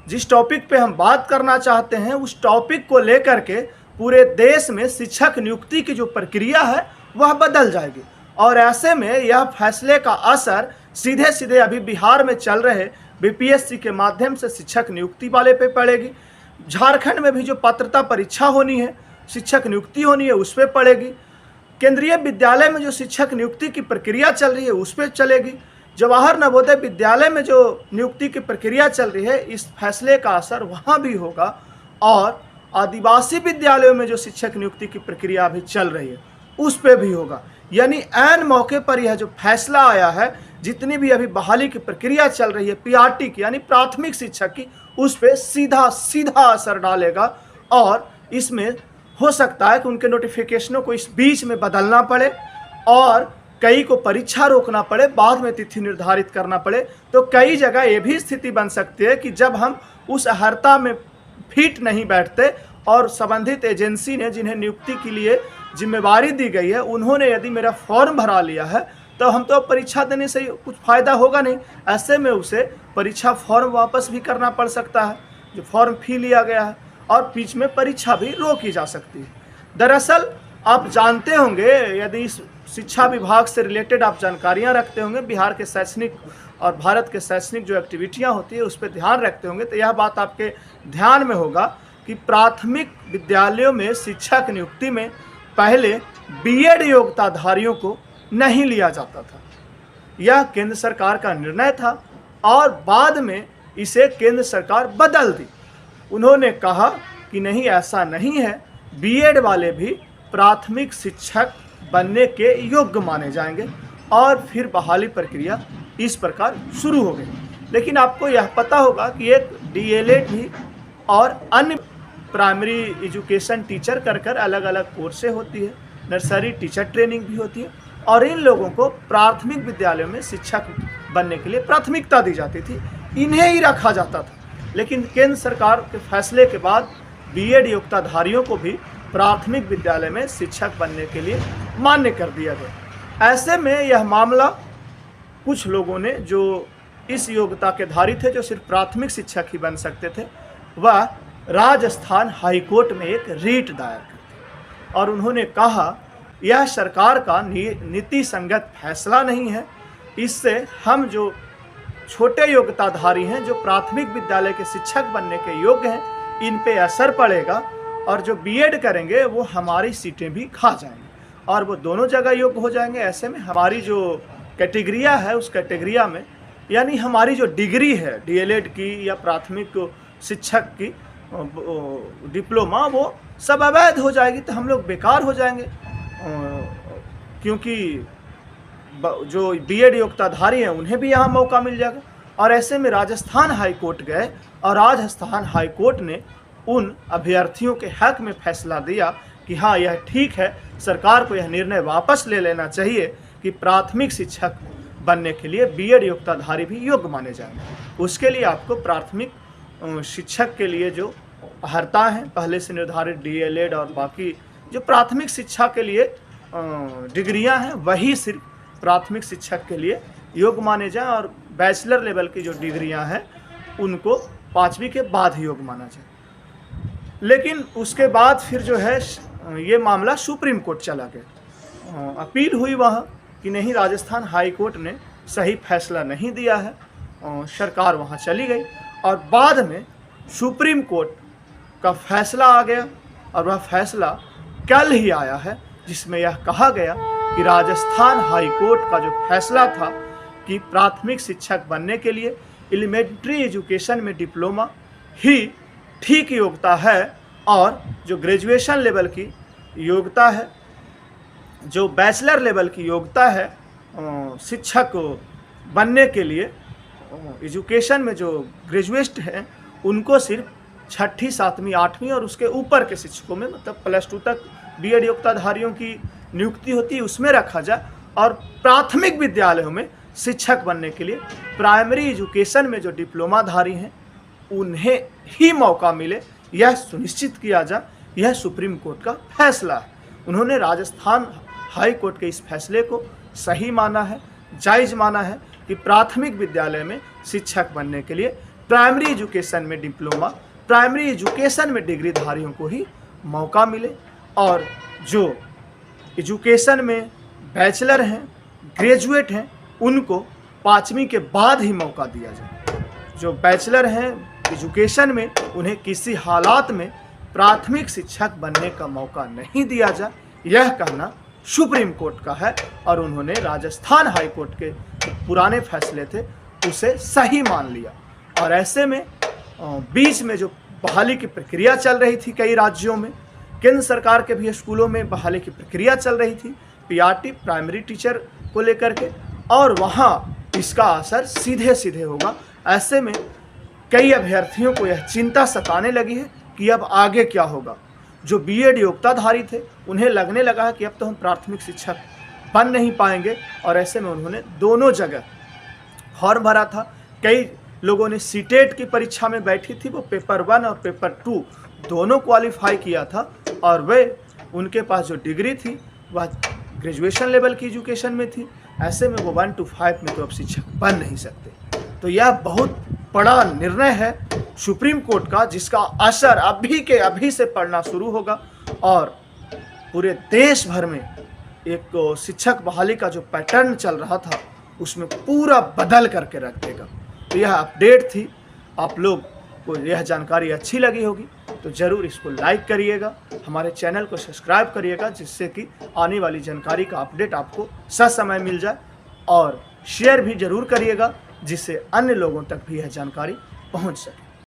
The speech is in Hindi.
जिस टॉपिक पे हम बात करना चाहते हैं उस टॉपिक को लेकर के पूरे देश में शिक्षक नियुक्ति की जो प्रक्रिया है वह बदल जाएगी। और ऐसे में यह फैसले का असर सीधे सीधे अभी बिहार में चल रहे बीपीएससी के माध्यम से शिक्षक नियुक्ति वाले पे पड़ेगी। झारखंड में भी जो पात्रता परीक्षा होनी है, शिक्षक नियुक्ति होनी है, उस पर पड़ेगी। केंद्रीय विद्यालय में जो शिक्षक नियुक्ति की प्रक्रिया चल रही है उस पर चलेगी। जवाहर नवोदय विद्यालय में जो नियुक्ति की प्रक्रिया चल रही है, इस फैसले का असर वहाँ भी होगा। और आदिवासी विद्यालयों में जो शिक्षक नियुक्ति की प्रक्रिया अभी चल रही है उस पर भी होगा। यानी ऐन मौके पर यह जो फैसला आया है, जितनी भी अभी बहाली की प्रक्रिया चल रही है पीआरटी की यानी प्राथमिक शिक्षक की, उस पर सीधा सीधा असर डालेगा। और इसमें हो सकता है कि उनके नोटिफिकेशनों को इस बीच में बदलना पड़े और कई को परीक्षा रोकना पड़े, बाद में तिथि निर्धारित करना पड़े। तो कई जगह ये भी स्थिति बन सकती है कि जब हम उस अर्हता में फिट नहीं बैठते और संबंधित एजेंसी ने जिन्हें नियुक्ति के लिए जिम्मेवारी दी गई है, उन्होंने यदि मेरा फॉर्म भरा लिया है तो हम तो परीक्षा देने से कुछ फ़ायदा होगा नहीं। ऐसे में उसे परीक्षा फॉर्म वापस भी करना पड़ सकता है, जो फॉर्म फी लिया गया है, और बीच में परीक्षा भी रोकी जा सकती है। दरअसल आप जानते होंगे, यदि इस शिक्षा विभाग से रिलेटेड आप जानकारियां रखते होंगे, बिहार के शैक्षणिक और भारत के शैक्षणिक जो एक्टिविटियां होती है उस पर ध्यान रखते होंगे, तो यह बात आपके ध्यान में होगा कि प्राथमिक विद्यालयों में शिक्षक नियुक्ति में पहले बीएड योग्यताधारियों को नहीं लिया जाता था। यह केंद्र सरकार का निर्णय था और बाद में इसे केंद्र सरकार बदल दी। उन्होंने कहा कि नहीं, ऐसा नहीं है, बीएड वाले भी प्राथमिक शिक्षक बनने के योग्य माने जाएंगे। और फिर बहाली प्रक्रिया इस प्रकार शुरू हो गई। लेकिन आपको यह पता होगा कि एक डीएलएड भी और अन्य प्राइमरी एजुकेशन टीचर कर अलग अलग कोर्सें होती है, नर्सरी टीचर ट्रेनिंग भी होती है, और इन लोगों को प्राथमिक विद्यालयों में शिक्षक बनने के लिए प्राथमिकता दी जाती थी, इन्हें ही रखा जाता था। लेकिन केंद्र सरकार के फैसले के बाद बीएड योग्यताधारियों को भी प्राथमिक विद्यालय में शिक्षक बनने के लिए मान्य कर दिया गया। ऐसे में यह मामला कुछ लोगों ने जो इस योग्यता के धारी थे, जो सिर्फ प्राथमिक शिक्षक ही बन सकते थे, वह राजस्थान हाईकोर्ट में एक रीट दायर कर दी और उन्होंने कहा यह सरकार का नीति संगत फैसला नहीं है। इससे हम जो छोटे योग्यताधारी हैं, जो प्राथमिक विद्यालय के शिक्षक बनने के योग्य हैं, इन पे असर पड़ेगा और जो बीएड करेंगे वो हमारी सीटें भी खा जाएंगे और वो दोनों जगह योग्य हो जाएंगे। ऐसे में हमारी जो कैटेगरिया है, उस कैटेगरिया में यानी हमारी जो डिग्री है डीएलएड की या प्राथमिक शिक्षक की डिप्लोमा, वो सब अवैध हो जाएगी, तो हम लोग बेकार हो जाएंगे। क्योंकि जो बीएड योग्यताधारी हैं उन्हें भी यहाँ मौका मिल जाएगा। और ऐसे में राजस्थान हाईकोर्ट गए और राजस्थान हाईकोर्ट ने उन अभ्यर्थियों के हक में फैसला दिया कि हाँ, यह ठीक है, सरकार को यह निर्णय वापस ले लेना चाहिए कि प्राथमिक शिक्षक बनने के लिए बीएड योग्यताधारी भी योग्य माने जाएंगे। उसके लिए आपको प्राथमिक शिक्षक के लिए जो अर्हता है पहले से निर्धारित डीएलएड और बाकी जो प्राथमिक शिक्षा के लिए डिग्रियां हैं, वही सिर्फ प्राथमिक शिक्षक के लिए योग्य माने जाएं और बैचलर लेवल की जो डिग्रियां हैं उनको 5वीं के बाद ही योग्य माना जाए। लेकिन उसके बाद फिर जो है ये मामला सुप्रीम कोर्ट चला गया, अपील हुई वहाँ कि नहीं, राजस्थान हाई कोर्ट ने सही फैसला नहीं दिया है, सरकार वहाँ चली गई और बाद में सुप्रीम कोर्ट का फैसला आ गया और वह फैसला कल ही आया है, जिसमें यह कहा गया कि राजस्थान हाई कोर्ट का जो फैसला था कि प्राथमिक शिक्षक बनने के लिए एलिमेंट्री एजुकेशन में डिप्लोमा ही ठीक योग्यता है और जो ग्रेजुएशन लेवल की योग्यता है, जो बैचलर लेवल की योग्यता है शिक्षक बनने के लिए, एजुकेशन में जो ग्रेजुएट हैं उनको सिर्फ 6ठी 7वीं 8वीं और उसके ऊपर के शिक्षकों में, मतलब +2 तक बीएड योग्यताधारियों की नियुक्ति होती है, उसमें रखा जाए। और प्राथमिक विद्यालयों में शिक्षक बनने के लिए प्राइमरी एजुकेशन में जो डिप्लोमाधारी हैं उन्हें ही मौका मिले, यह सुनिश्चित किया जाए। यह सुप्रीम कोर्ट का फैसला है। उन्होंने राजस्थान हाई कोर्ट के इस फैसले को सही माना है, जायज़ माना है कि प्राथमिक विद्यालय में शिक्षक बनने के लिए प्राइमरी एजुकेशन में डिप्लोमा, प्राइमरी एजुकेशन में डिग्रीधारियों को ही मौका मिले, और जो एजुकेशन में बैचलर हैं, ग्रेजुएट हैं, उनको 5वीं के बाद ही मौका दिया जाए। जो बैचलर हैं एजुकेशन में, उन्हें किसी हालात में प्राथमिक शिक्षक बनने का मौका नहीं दिया जाए, यह कहना सुप्रीम कोर्ट का है। और उन्होंने राजस्थान हाई कोर्ट के पुराने फैसले थे उसे सही मान लिया। और ऐसे में बीच में जो बहाली की प्रक्रिया चल रही थी कई राज्यों में, केंद्र सरकार के भी स्कूलों में बहाली की प्रक्रिया चल रही थी पीआरटी प्राइमरी टीचर को लेकर के, और वहाँ इसका असर सीधे सीधे होगा। ऐसे में कई अभ्यर्थियों को यह चिंता सताने लगी है कि अब आगे क्या होगा। जो बीएड योग्यताधारी थे उन्हें लगने लगा है कि अब तो हम प्राथमिक शिक्षक बन नहीं पाएंगे, और ऐसे में उन्होंने दोनों जगह फॉर्म भरा था। कई लोगों ने सीटेट की परीक्षा में बैठी थी, वो पेपर 1 और पेपर 2 दोनों क्वालिफाई किया था, और वे उनके पास जो डिग्री थी वह ग्रेजुएशन लेवल की एजुकेशन में थी। ऐसे में वो 1 to 5 में तो अब शिक्षक बन नहीं सकते। तो यह बहुत बड़ा निर्णय है सुप्रीम कोर्ट का, जिसका असर अभी के अभी से पड़ना शुरू होगा, और पूरे देश भर में एक शिक्षक बहाली का जो पैटर्न चल रहा था उसमें पूरा बदल करके रख देगा। तो यह अपडेट थी। आप लोग को यह जानकारी अच्छी लगी होगी तो ज़रूर इसको लाइक करिएगा, हमारे चैनल को सब्सक्राइब करिएगा, जिससे कि आने वाली जानकारी का अपडेट आपको ससमय मिल जाए, और शेयर भी ज़रूर करिएगा जिससे अन्य लोगों तक भी यह जानकारी पहुंच सके।